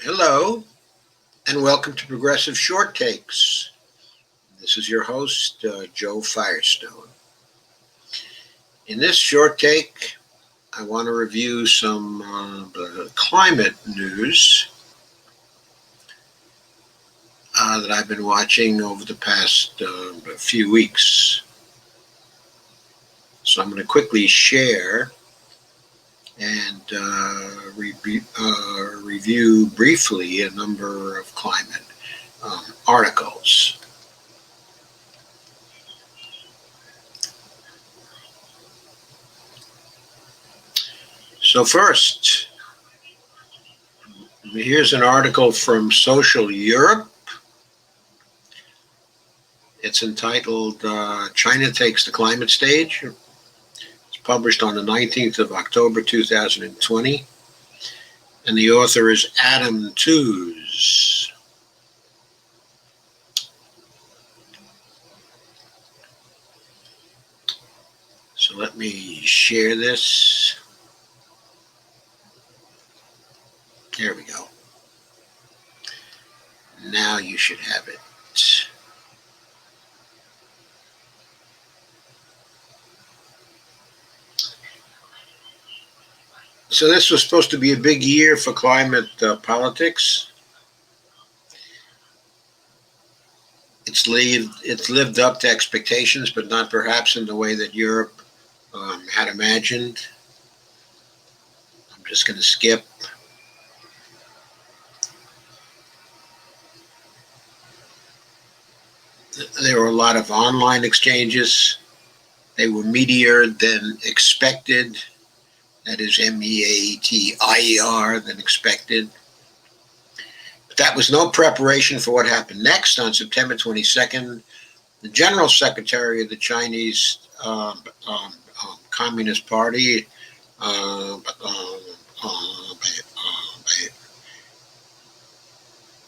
Hello, and welcome to Progressive Short Takes. This is your host, Joe Firestone. In this short take, I want to review some climate news that I've been watching over the past few weeks. So I'm going to quickly share and review briefly a number of climate articles. So first, here's an article from Social Europe. It's entitled China Takes the Climate Stage. It's published on the 19th of October 2020. And the author is Adam Tooze. So let me share this. There we go. Now you should have it. So this was supposed to be a big year for climate politics. It's lived up to expectations, but not perhaps in the way that Europe had imagined. I'm just going to skip. There were a lot of online exchanges. They were meatier than expected. That is MEATIER than expected. But that was no preparation for what happened next. On September 22nd, the General Secretary of the Chinese Communist Party,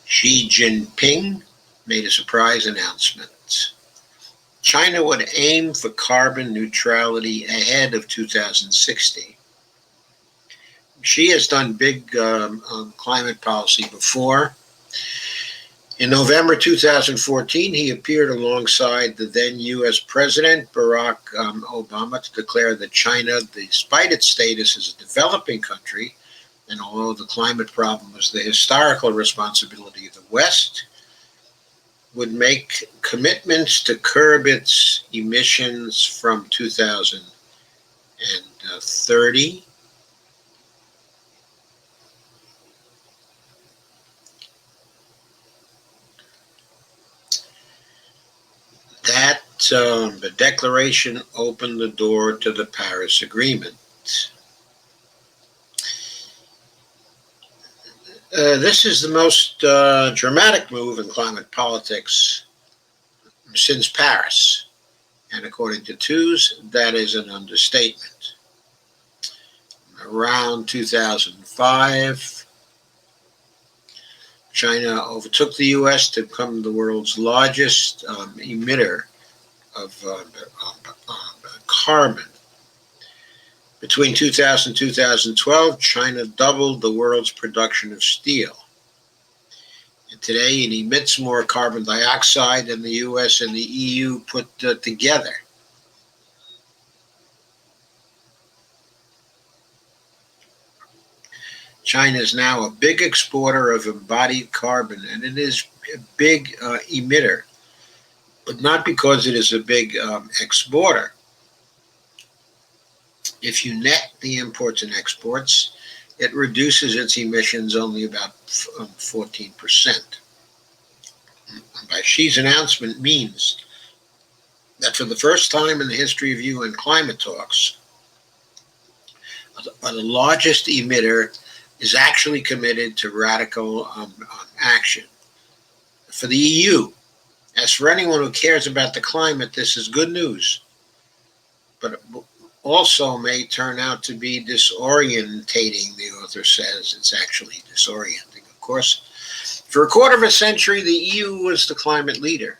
Xi Jinping, made a surprise announcement. China would aim for carbon neutrality ahead of 2060. Xi has done big climate policy before. In November 2014, he appeared alongside the then U.S. President Barack Obama to declare that China, despite its status as a developing country, and although the climate problem was the historical responsibility of the West, would make commitments to curb its emissions from 2030. That the declaration opened the door to the Paris Agreement. This is the most dramatic move in climate politics since Paris. And according to Tooze, that is an understatement. Around 2005, China overtook the U.S. to become the world's largest emitter of carbon. Between 2000 and 2012, China doubled the world's production of steel. And today it emits more carbon dioxide than the U.S. and the EU put together. China is now a big exporter of embodied carbon, and it is a big emitter, but not because it is a big exporter. If you net the imports and exports, it reduces its emissions only about 14%. By Xi's announcement means that for the first time in the history of UN climate talks, the largest emitter is actually committed to radical action. For the EU, as for anyone who cares about the climate, this is good news, but it also may turn out to be disorientating, the author says. It's actually disorienting, of course. For a quarter of a century, the EU was the climate leader.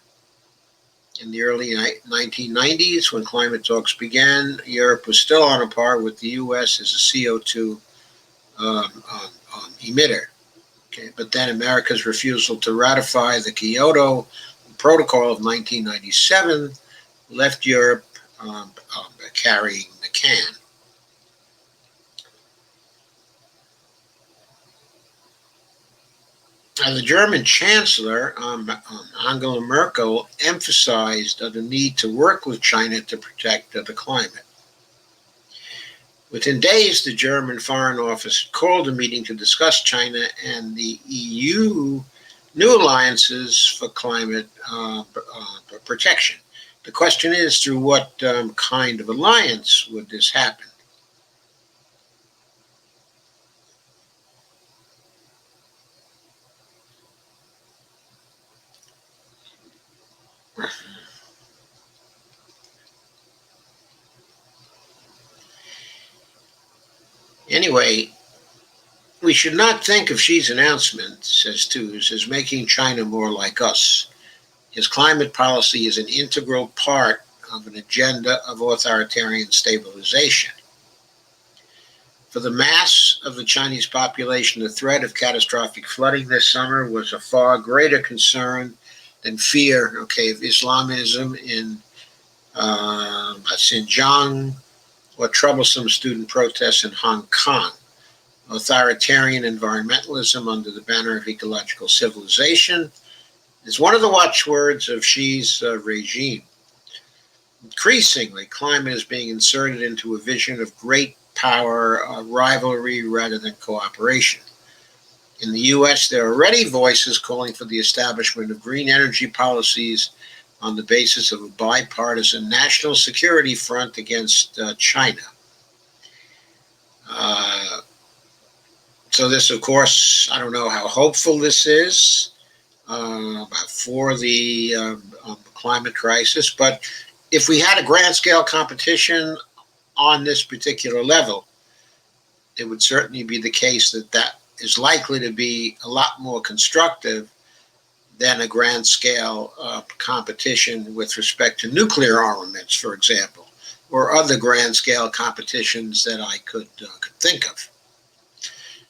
In the early 1990s, when climate talks began, Europe was still on a par with the US as a CO2 emitter. Okay, but then America's refusal to ratify the Kyoto Protocol of 1997 left Europe carrying the can. The German Chancellor, Angela Merkel, emphasized the need to work with China to protect the climate. Within days, the German Foreign Office called a meeting to discuss China and the EU new alliances for climate protection. The question is, through what kind of alliance would this happen? Anyway, we should not think of Xi's announcement, says Tooze, as making China more like us. His climate policy is an integral part of an agenda of authoritarian stabilization. For the mass of the Chinese population, the threat of catastrophic flooding this summer was a far greater concern than fear, of Islamism in Xinjiang or troublesome student protests in Hong Kong. Authoritarian environmentalism under the banner of ecological civilization is one of the watchwords of Xi's regime. Increasingly, climate is being inserted into a vision of great power rivalry rather than cooperation. In the U.S., there are already voices calling for the establishment of green energy policies on the basis of a bipartisan national security front against China. So this, of course, I don't know how hopeful this is for the climate crisis, but if we had a grand scale competition on this particular level, it would certainly be the case that that is likely to be a lot more constructive than a grand scale competition with respect to nuclear armaments, for example, or other grand scale competitions that I could think of.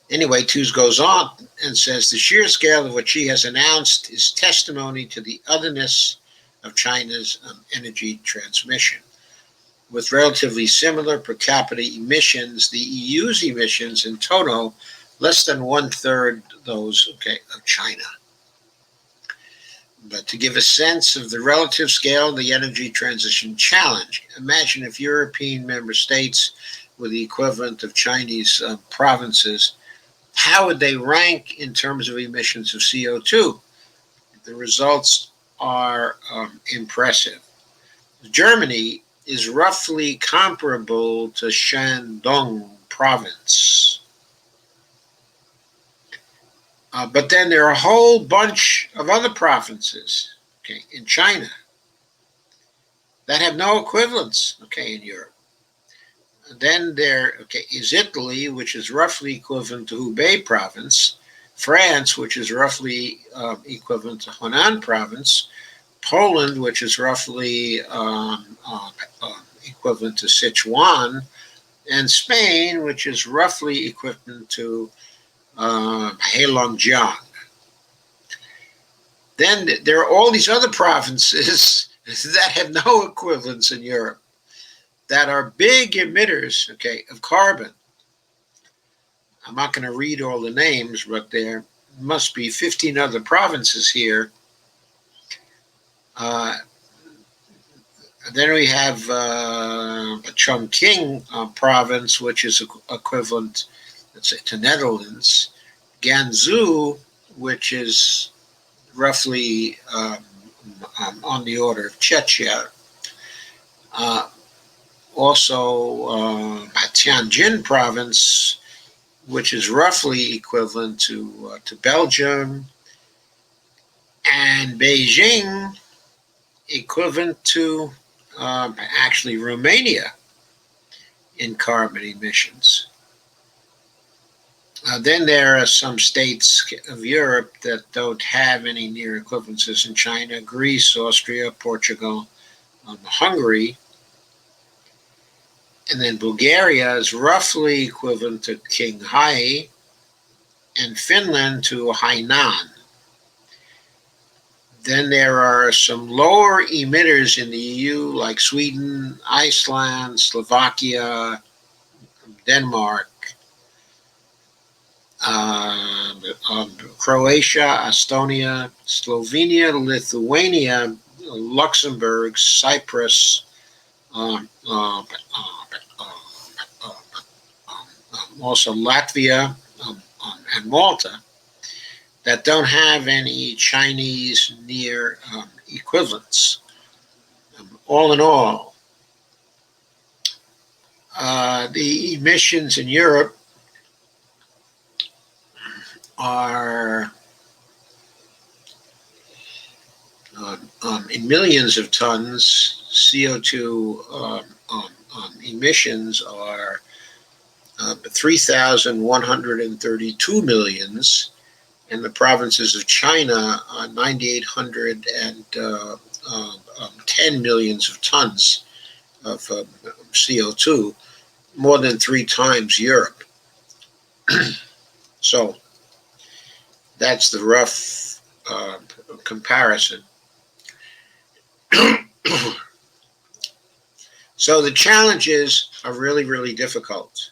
Anyway, Tooze goes on and says the sheer scale of what Xi has announced is testimony to the otherness of China's energy transmission. With relatively similar per capita emissions, the EU's emissions in total less than 1/3 those of China. But to give a sense of the relative scale of the energy transition challenge, imagine if European member states were the equivalent of Chinese provinces, how would they rank in terms of emissions of CO2? The results are impressive. Germany is roughly comparable to Shandong province. But then there are a whole bunch of other provinces, in China that have no equivalents, in Europe. And then there, is Italy, which is roughly equivalent to Hubei province, France, which is roughly equivalent to Hunan province, Poland, which is roughly equivalent to Sichuan, and Spain, which is roughly equivalent to Heilongjiang. Then there are all these other provinces that have no equivalents in Europe, that are big emitters, of carbon. I'm not going to read all the names, but there must be 15 other provinces here. Then we have Chongqing province, which is equivalent, let's say, to Netherlands. Gansu, which is roughly on the order of Czechia. Also, Tianjin province, which is roughly equivalent to Belgium, and Beijing, equivalent to actually Romania in carbon emissions. Then there are some states of Europe that don't have any near equivalences in China: Greece, Austria, Portugal, Hungary. And then Bulgaria is roughly equivalent to Qinghai, and Finland to Hainan. Then there are some lower emitters in the EU like Sweden, Iceland, Slovakia, Denmark, Croatia, Estonia, Slovenia, Lithuania, Luxembourg, Cyprus, um, um, also Latvia, and Malta, that don't have any Chinese near equivalents. All in all, the emissions in Europe are in millions of tons. CO2 emissions are 3,132 millions, and the provinces of China are 9,810 millions of tons of CO2, more than 3 times Europe. So that's the rough comparison. So the challenges are really, really difficult.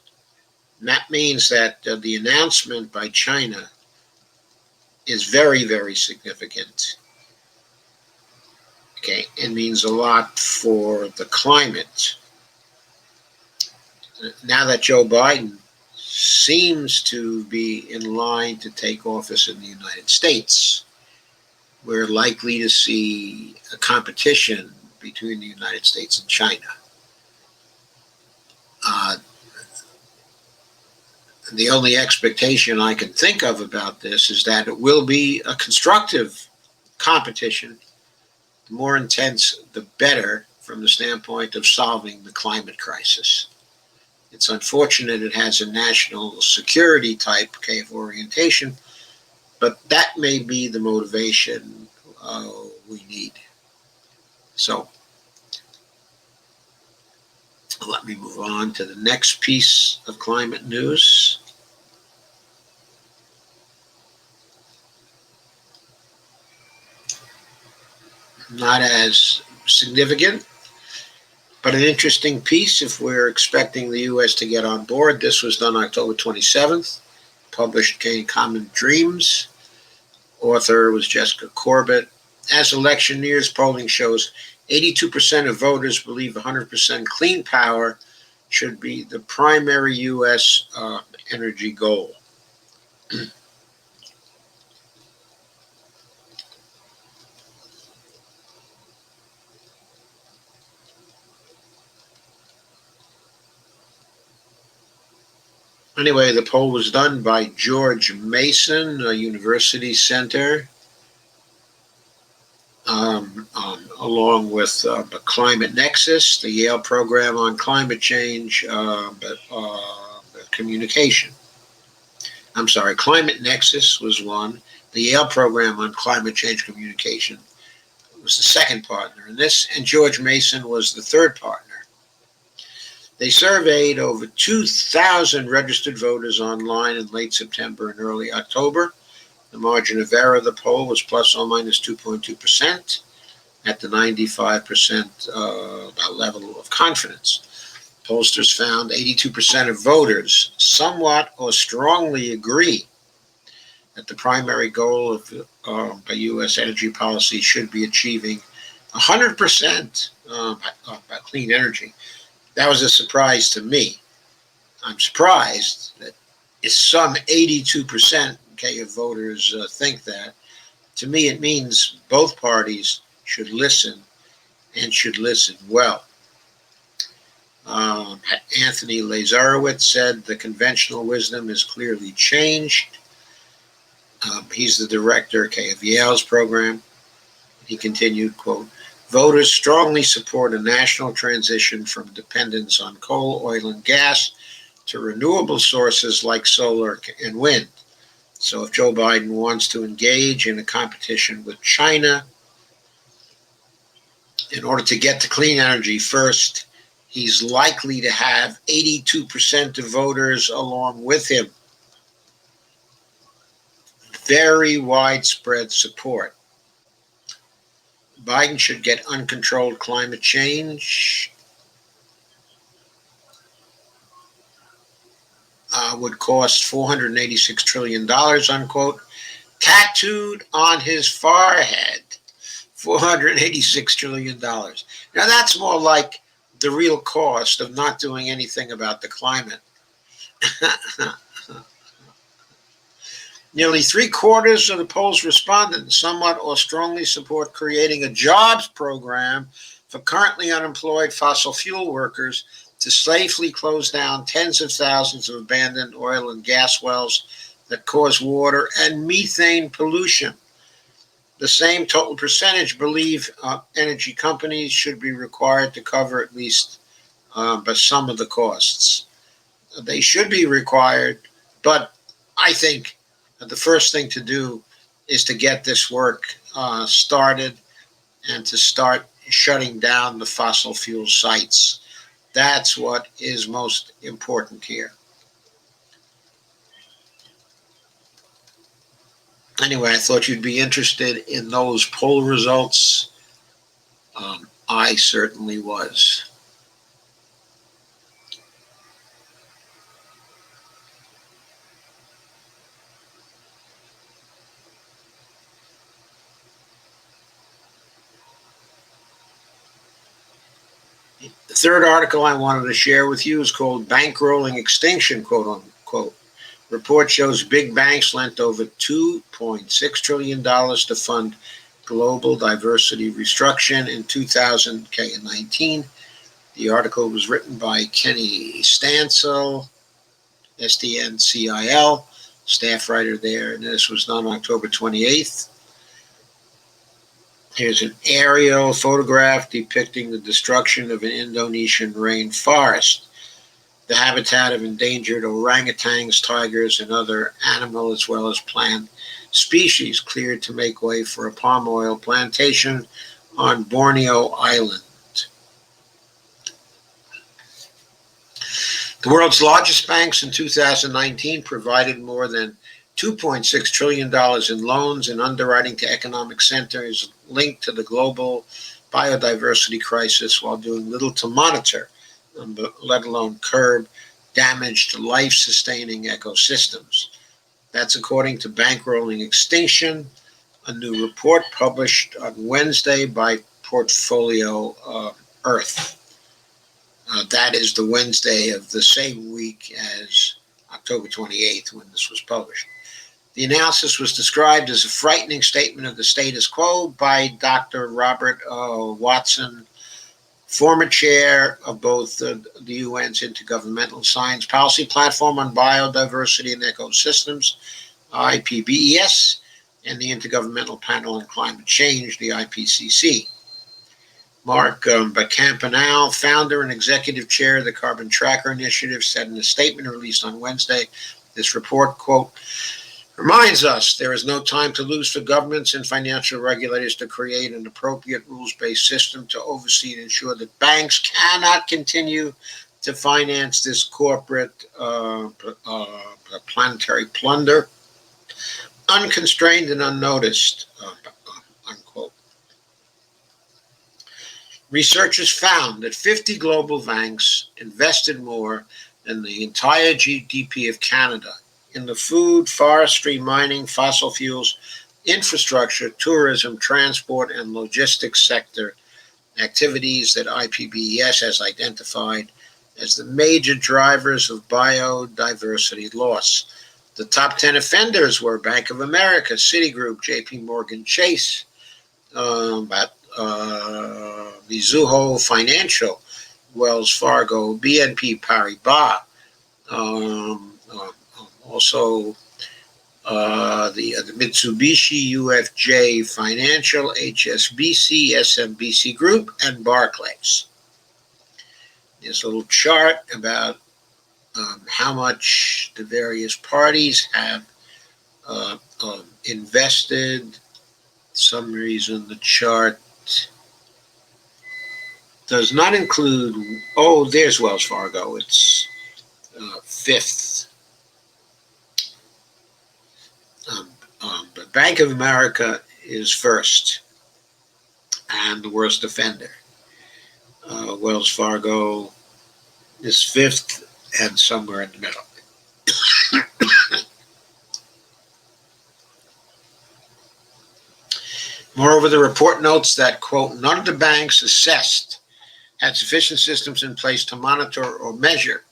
And that means that the announcement by China is very, very significant. Okay, it means a lot for the climate. Now that Joe Biden seems to be in line to take office in the United States, we're likely to see a competition between the United States and China. The only expectation I can think of about this is that it will be a constructive competition. The more intense, the better from the standpoint of solving the climate crisis. It's unfortunate it has a national security type of orientation, but that may be the motivation we need. So let me move on to the next piece of climate news. Not as significant, but an interesting piece if we're expecting the U.S. to get on board. This was done October 27th, published in Common Dreams. Author was Jessica Corbett. As election nears, polling shows 82% of voters believe 100% clean power should be the primary U.S. Energy goal. Anyway, the poll was done by George Mason, a University Center, along with the Climate Nexus, the Yale Program on Climate Change, Communication. I'm sorry, Climate Nexus was one. The Yale Program on Climate Change Communication was the second partner in this, and George Mason was the third partner. They surveyed over 2,000 registered voters online in late September and early October. The margin of error of the poll was plus or minus 2.2% at the 95% level of confidence. Pollsters found 82% of voters somewhat or strongly agree that the primary goal of U.S. energy policy should be achieving 100% clean energy. That was a surprise to me. I'm surprised that some 82% of voters think that. To me, it means both parties should listen and should listen well. Anthony Lazarowitz said the conventional wisdom is clearly changed. He's the director of Yale's program. He continued, quote, voters strongly support a national transition from dependence on coal, oil, and gas to renewable sources like solar and wind. So if Joe Biden wants to engage in a competition with China in order to get to clean energy first, he's likely to have 82% of voters along with him. very widespread support. Biden should get uncontrolled climate change. Would cost $486 trillion, unquote, tattooed on his forehead. $486 trillion. Now that's more like the real cost of not doing anything about the climate. Nearly 3/4 of the poll's respondents somewhat or strongly support creating a jobs program for currently unemployed fossil fuel workers to safely close down tens of thousands of abandoned oil and gas wells that cause water and methane pollution. The same total percentage believe energy companies should be required to cover at least but some of the costs. They should be required, but I think the first thing to do is to get this work started and to start shutting down the fossil fuel sites. That's what is most important here. Anyway, I thought you'd be interested in those poll results. I certainly was. The third article I wanted to share with you is called Bankrolling Extinction, quote unquote. Report shows big banks lent over $2.6 trillion to fund global diversity restructuring in 2019. The article was written by Kenny Stancil, STNCIL, staff writer there, and this was done October 28th. Here's an aerial photograph depicting the destruction of an Indonesian rainforest. The habitat of endangered orangutans, tigers, and other animal as well as plant species cleared to make way for a palm oil plantation on Borneo Island. The world's largest banks in 2019 provided more than $2.6 trillion in loans and underwriting to economic centers linked to the global biodiversity crisis while doing little to monitor, let alone curb, damage to life-sustaining ecosystems. That's according to Bankrolling Extinction, a new report published on Wednesday by Portfolio Earth. That is the Wednesday of the same week as October 28th when this was published. The analysis was described as a frightening statement of the status quo by Dr. Robert Watson, former chair of both the UN's Intergovernmental Science Policy Platform on Biodiversity and Ecosystems, IPBES, and the Intergovernmental Panel on Climate Change, the IPCC. Mark Campanale, founder and executive chair of the Carbon Tracker Initiative, said in a statement released on Wednesday, this report, quote, reminds us there is no time to lose for governments and financial regulators to create an appropriate rules-based system to oversee and ensure that banks cannot continue to finance this corporate planetary plunder, unconstrained and unnoticed, unquote. Researchers found that 50 global banks invested more than the entire GDP of Canada in the food, forestry, mining, fossil fuels, infrastructure, tourism, transport, and logistics sector activities that IPBES has identified as the major drivers of biodiversity loss. The top 10 offenders were Bank of America, Citigroup, JP Morgan Chase, Mizuho Financial, Wells Fargo, BNP Paribas, also the Mitsubishi UFJ Financial, HSBC, SMBC Group, and Barclays. There's a little chart about how much the various parties have invested. For some reason, the chart does not include, there's Wells Fargo. It's fifth. Bank of America is first and the worst offender. Wells Fargo is fifth and somewhere in the middle. Moreover, the report notes that, quote, none of the banks assessed had sufficient systems in place to monitor or measure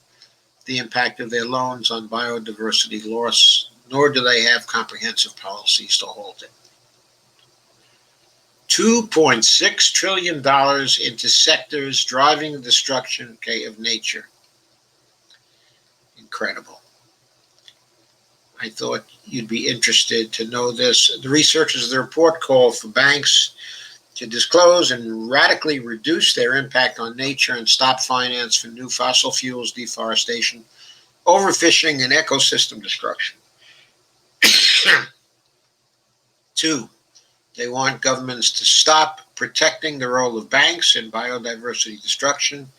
the impact of their loans on biodiversity loss, nor do they have comprehensive policies to halt it. $2.6 trillion into sectors driving the destruction of nature. Incredible. I thought you'd be interested to know this. The researchers of the report call for banks to disclose and radically reduce their impact on nature and stop finance for new fossil fuels, deforestation, overfishing, and ecosystem destruction. 2, they want governments to stop protecting the role of banks in biodiversity destruction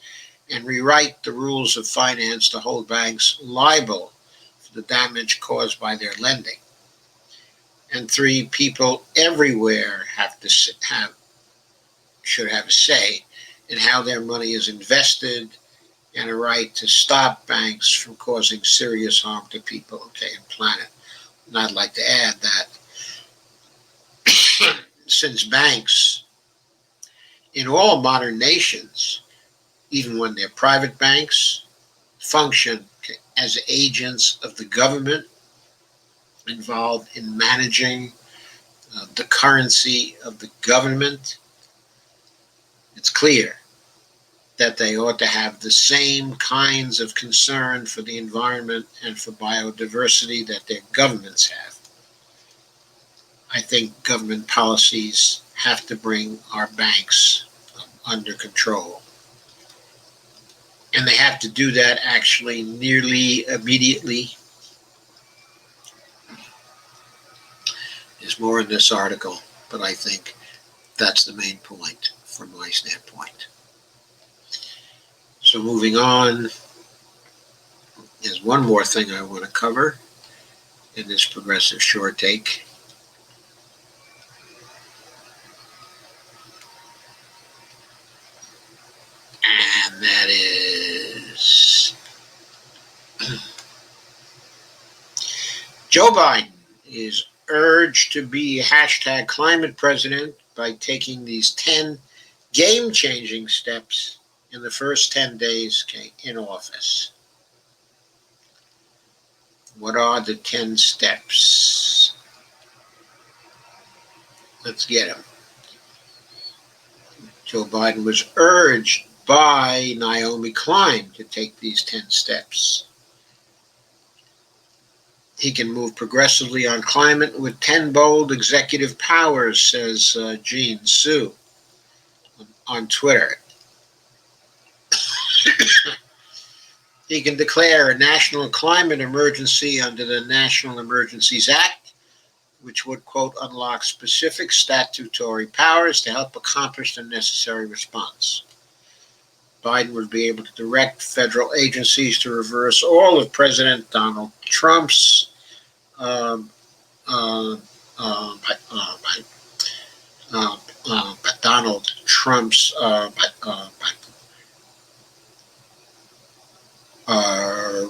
and rewrite the rules of finance to hold banks liable for the damage caused by their lending. And 3, people everywhere should have a say in how their money is invested and a right to stop banks from causing serious harm to people, and planet. And I'd like to add that since banks in all modern nations, even when they're private banks, function as agents of the government involved in managing the currency of the government, it's clear that they ought to have the same kinds of concern for the environment and for biodiversity that their governments have. I think government policies have to bring our banks under control. And they have to do that actually nearly immediately. There's more in this article, but I think that's the main point from my standpoint. So moving on, there's one more thing I want to cover in this progressive short take. And that is Joe Biden is urged to be hashtag climate president by taking these 10 game-changing steps in the first 10 days in office. What are the 10 steps? Let's get them. Joe Biden was urged by Naomi Klein to take these 10 steps. He can move progressively on climate with 10 bold executive powers, says Jean Su on Twitter. He can declare a national climate emergency under the National Emergencies Act, which would, quote, unlock specific statutory powers to help accomplish the necessary response. Biden would be able to direct federal agencies to reverse all of President Donald Trump's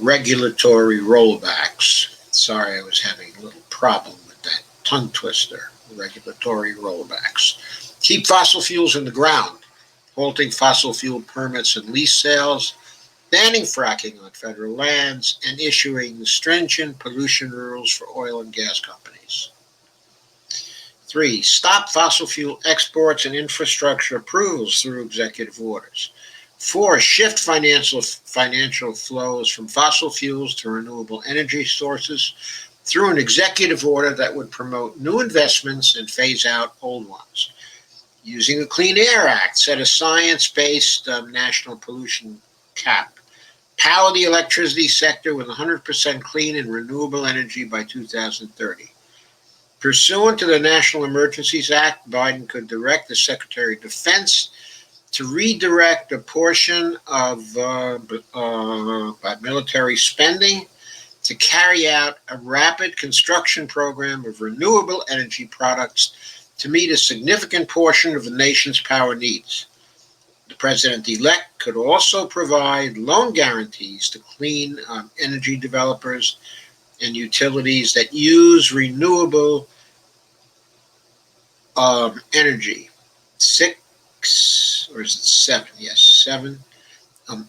regulatory rollbacks. Sorry, I was having a little problem with that tongue twister. Regulatory rollbacks. Keep fossil fuels in the ground, halting fossil fuel permits and lease sales, banning fracking on federal lands, and issuing stringent pollution rules for oil and gas companies. 3, stop fossil fuel exports and infrastructure approvals through executive orders. 4, shift financial flows from fossil fuels to renewable energy sources through an executive order that would promote new investments and phase out old ones. Using the Clean Air Act, set a science-based national pollution cap. Power the electricity sector with 100% clean and renewable energy by 2030. Pursuant to the National Emergencies Act, Biden could direct the Secretary of Defense to redirect a portion of military spending to carry out a rapid construction program of renewable energy products to meet a significant portion of the nation's power needs. The president-elect could also provide loan guarantees to clean energy developers and utilities that use renewable energy. 6, or is it 7? Yes, 7.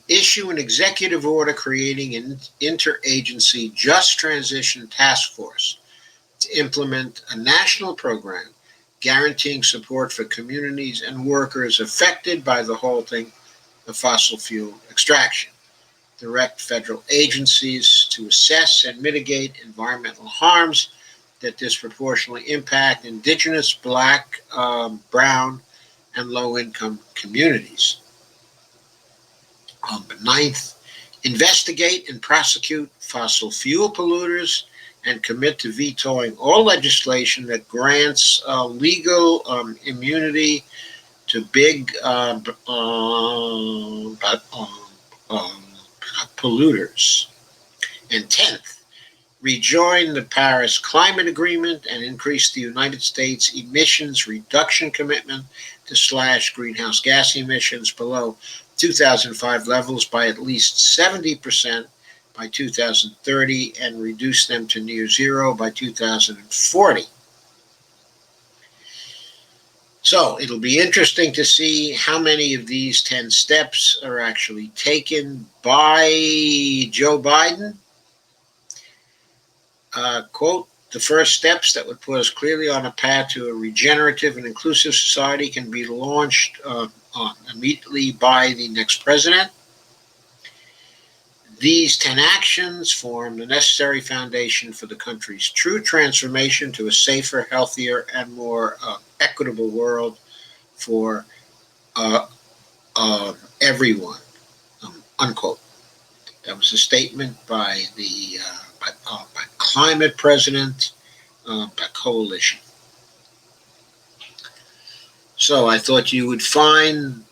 Issue an executive order creating an interagency just transition task force to implement a national program guaranteeing support for communities and workers affected by the halting of fossil fuel extraction. Direct federal agencies to assess and mitigate environmental harms that disproportionately impact indigenous, black, brown, and low-income communities. Ninth, investigate and prosecute fossil fuel polluters and commit to vetoing all legislation that grants legal immunity to big polluters. And 10th, rejoin the Paris Climate Agreement and increase the United States emissions reduction commitment to slash greenhouse gas emissions below 2005 levels by at least 70% by 2030 and reduce them to near zero by 2040. So it'll be interesting to see how many of these 10 steps are actually taken by Joe Biden. Quote, the first steps that would put us clearly on a path to a regenerative and inclusive society can be launched immediately by the next president. These 10 actions form the necessary foundation for the country's true transformation to a safer, healthier, and more equitable world for everyone, unquote. That was a statement by the by climate president, by coalition. So I thought you would find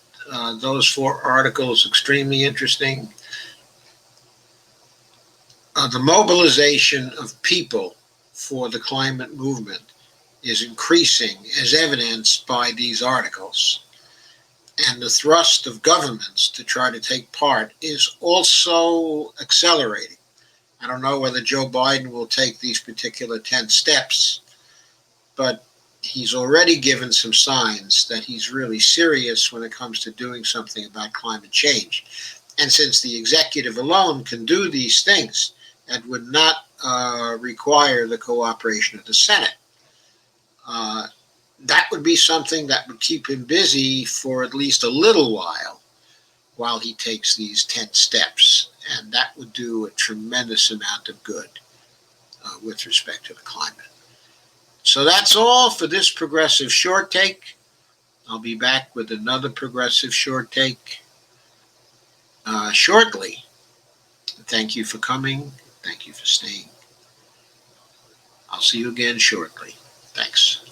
those 4 articles extremely interesting. The mobilization of people for the climate movement is increasing, as evidenced by these articles. And the thrust of governments to try to take part is also accelerating. I don't know whether Joe Biden will take these particular 10 steps, but he's already given some signs that he's really serious when it comes to doing something about climate change. And since the executive alone can do these things, that would not require the cooperation of the Senate. That would be something that would keep him busy for at least a little while he takes these 10 steps. And that would do a tremendous amount of good with respect to the climate. So that's all for this Progressive Short Take. I'll be back with another Progressive Short Take shortly. Thank you for coming. Thank you for staying. I'll see you again shortly. Thanks.